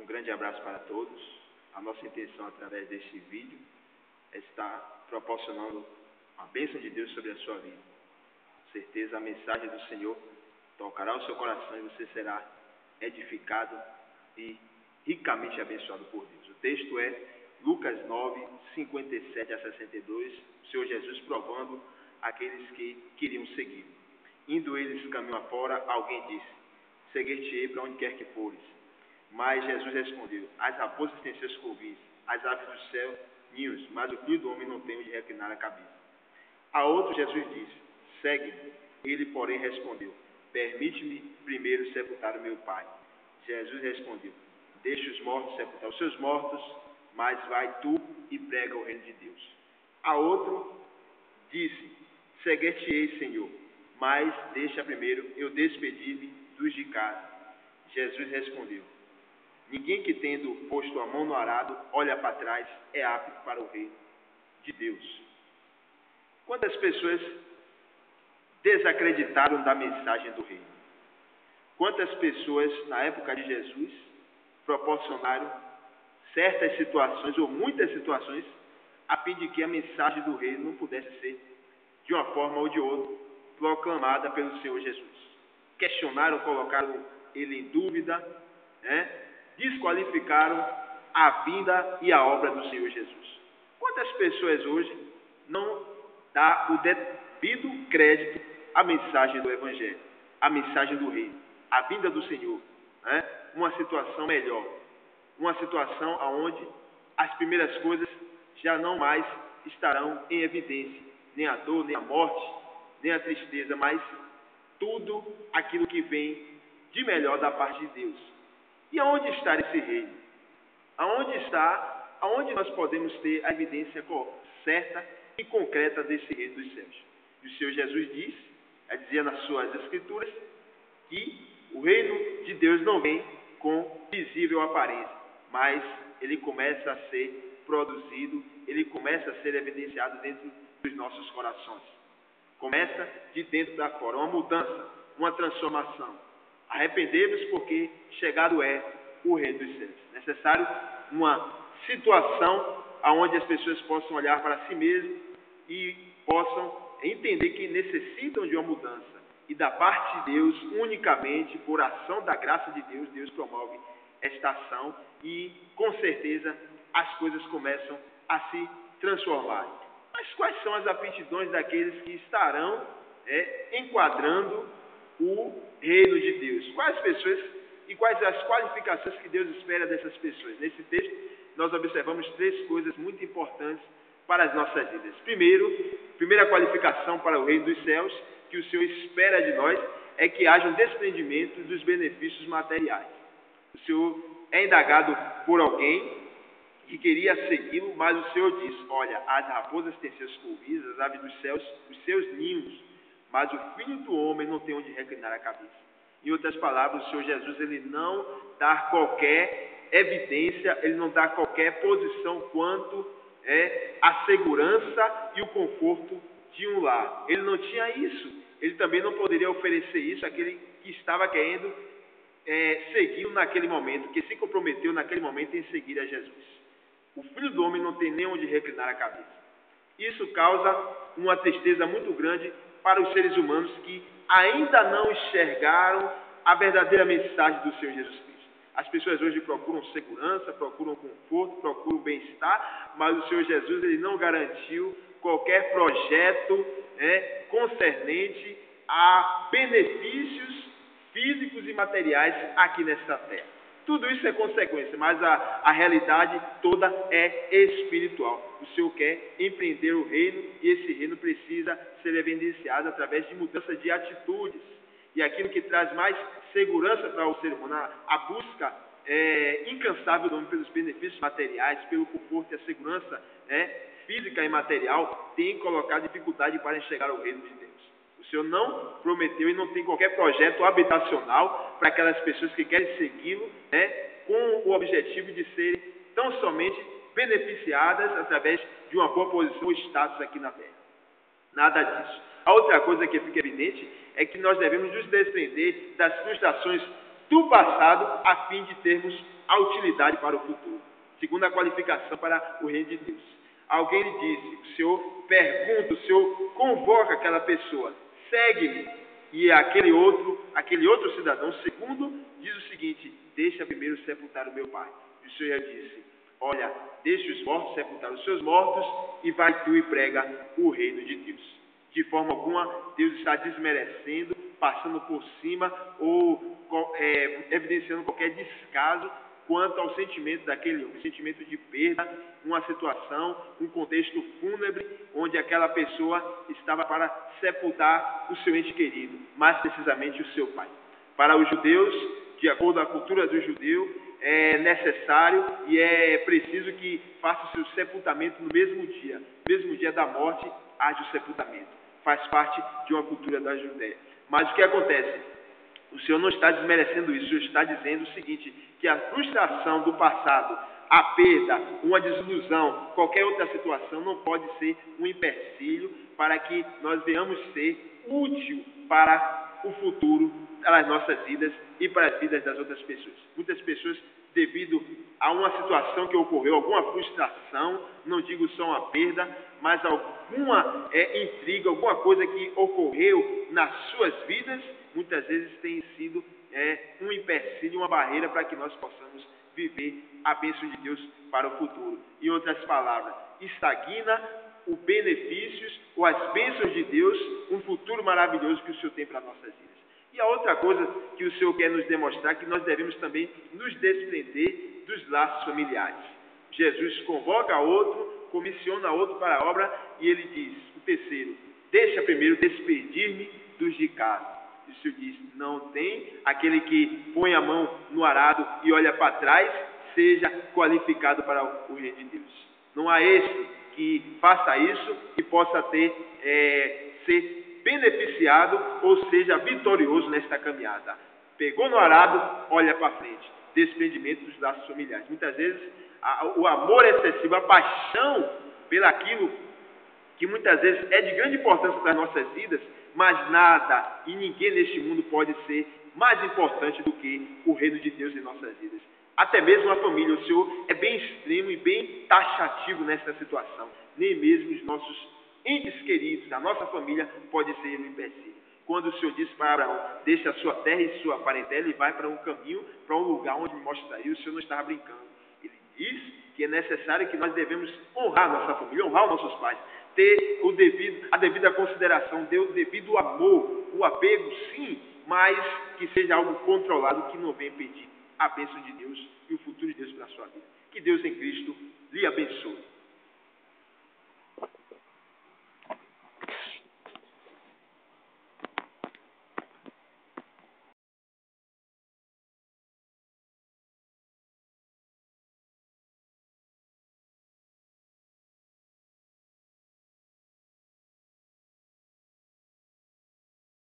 Um grande abraço para todos. A nossa intenção através deste vídeo é estar proporcionando a bênção de Deus sobre a sua vida. Com certeza a mensagem do Senhor tocará o seu coração e você será edificado e ricamente abençoado por Deus. O texto é Lucas 9, 57 a 62, o Senhor Jesus provando aqueles que queriam seguir. Indo eles caminho afora, alguém disse: seguir-te-ei para onde quer que fores. Mas Jesus respondeu: as raposas têm seus covis, as aves do céu ninhos, mas o filho do homem não tem onde reclinar a cabeça. A outro Jesus disse: segue-me. Ele, porém, respondeu: permite-me primeiro sepultar o meu pai. Jesus respondeu: deixa os mortos sepultar os seus mortos, mas vai tu e prega o reino de Deus. A outro disse: seguir-te-ei, Senhor, mas deixa primeiro eu despedir-me dos de casa. Jesus respondeu: ninguém que, tendo posto a mão no arado, olha para trás, é apto para o reino de Deus. Quantas pessoas desacreditaram da mensagem do reino? Quantas pessoas, na época de Jesus, proporcionaram certas situações, ou muitas situações, a fim de que a mensagem do reino não pudesse ser, de uma forma ou de outra, proclamada pelo Senhor Jesus? Questionaram, colocaram ele em dúvida, desqualificaram a vinda e a obra do Senhor Jesus. Quantas pessoas hoje não dá o devido crédito à mensagem do Evangelho, à mensagem do reino, à vinda do Senhor, uma situação melhor, uma situação onde as primeiras coisas já não mais estarão em evidência, nem a dor, nem a morte, nem a tristeza, mas tudo aquilo que vem de melhor da parte de Deus. E aonde está esse reino? Aonde nós podemos ter a evidência certa e concreta desse reino dos céus? E o Senhor Jesus dizia nas suas escrituras, que o reino de Deus não vem com visível aparência, mas ele começa a ser produzido, ele começa a ser evidenciado dentro dos nossos corações. Começa de dentro para fora, uma mudança, uma transformação. Arrependemos porque chegado é o reino dos céus. Necessário uma situação onde as pessoas possam olhar para si mesmas e possam entender que necessitam de uma mudança. E da parte de Deus, unicamente por ação da graça de Deus, Deus promove esta ação e, com certeza, as coisas começam a se transformar. Mas quais são as aptidões daqueles que estarão enquadrando o reino de Deus? Quais pessoas e quais as qualificações que Deus espera dessas pessoas? Nesse texto, nós observamos três coisas muito importantes para as nossas vidas. Primeira qualificação para o reino dos céus, que o Senhor espera de nós, é que haja um desprendimento dos benefícios materiais. O Senhor é indagado por alguém que queria segui-lo, mas o Senhor diz: olha, as raposas têm seus covis, as aves dos céus, os seus ninhos, mas o filho do homem não tem onde reclinar a cabeça. Em outras palavras, o Senhor Jesus, ele não dá qualquer evidência, ele não dá qualquer posição quanto a segurança e o conforto de um lar. Ele não tinha isso. Ele também não poderia oferecer isso àquele que estava querendo segui-lo naquele momento, que se comprometeu naquele momento em seguir a Jesus. O filho do homem não tem nem onde reclinar a cabeça. Isso causa uma tristeza muito grande para os seres humanos que ainda não enxergaram a verdadeira mensagem do Senhor Jesus Cristo. As pessoas hoje procuram segurança, procuram conforto, procuram bem-estar, mas o Senhor Jesus, ele não garantiu qualquer projeto concernente a benefícios físicos e materiais aqui nesta terra. Tudo isso é consequência, mas a realidade toda é espiritual. O Senhor quer empreender o reino e esse reino precisa ser evidenciado através de mudança de atitudes. E aquilo que traz mais segurança para o ser humano, a busca incansável do homem pelos benefícios materiais, pelo conforto e a segurança física e material, tem colocado dificuldade para enxergar o reino de Deus. O Senhor não prometeu e não tem qualquer projeto habitacional para aquelas pessoas que querem segui-lo, com o objetivo de serem tão somente beneficiadas através de uma boa posição ou status aqui na terra. Nada disso. A outra coisa que fica evidente é que nós devemos nos desprender das frustrações do passado, a fim de termos a utilidade para o futuro. Segunda qualificação para o reino de Deus. Alguém lhe disse, o Senhor pergunta, o Senhor convoca aquela pessoa, segue-me. E aquele outro cidadão, segundo, diz o seguinte, deixa primeiro sepultar o meu pai. E o Senhor já disse, olha, deixa os mortos sepultar os seus mortos e vai tu e prega o reino de Deus. De forma alguma, Deus está desmerecendo, passando por cima ou evidenciando qualquer descaso quanto ao sentimento daquele homem, sentimento de perda, uma situação, um contexto fúnebre, onde aquela pessoa estava para sepultar o seu ente querido, mais precisamente o seu pai. Para os judeus, de acordo com a cultura do judeu, é necessário e é preciso que faça o seu sepultamento no mesmo dia da morte, haja o sepultamento. Faz parte de uma cultura da Judéia. Mas o que acontece? O Senhor não está desmerecendo isso, o Senhor está dizendo o seguinte, que a frustração do passado, a perda, uma desilusão, qualquer outra situação não pode ser um empecilho para que nós venhamos ser útil para o futuro, para as nossas vidas e para as vidas das outras pessoas. Muitas pessoas, devido a uma situação que ocorreu, alguma frustração, não digo só uma perda, mas alguma intriga, alguma coisa que ocorreu nas suas vidas, muitas vezes tem sido um empecilho, uma barreira para que nós possamos viver a bênção de Deus para o futuro. Em outras palavras, estagna os benefícios ou as bênçãos de Deus, um futuro maravilhoso que o Senhor tem para nossas vidas. E a outra coisa que o Senhor quer nos demonstrar, que nós devemos também nos desprender dos laços familiares. Jesus convoca outro, comissiona outro para a obra e ele diz, o terceiro, deixa primeiro despedir-me dos de casa. O Senhor diz, não tem aquele que põe a mão no arado e olha para trás, seja qualificado para o reino de Deus. Não há esse que faça isso e possa ser beneficiado ou seja vitorioso nesta caminhada. Pegou no arado, olha para frente. Desprendimento dos laços familiares. Muitas vezes o amor excessivo, a paixão pelaquilo que muitas vezes é de grande importância para as nossas vidas, mas nada e ninguém neste mundo pode ser mais importante do que o reino de Deus em nossas vidas. Até mesmo a família, o Senhor é bem extremo e bem taxativo nessa situação. Nem mesmo os nossos entes queridos, a nossa família, pode ser um empecilho. Quando o Senhor disse para Abraão, deixa a sua terra e sua parentela e vai para um caminho, para um lugar onde me mostraria, o Senhor não estava brincando. Ele diz que é necessário que nós devemos honrar a nossa família, honrar os nossos pais, ter a devida consideração, ter o devido amor, o apego, sim, mas que seja algo controlado, que não venha impedir a bênção de Deus e o futuro de Deus para a sua vida. Que Deus em Cristo lhe abençoe.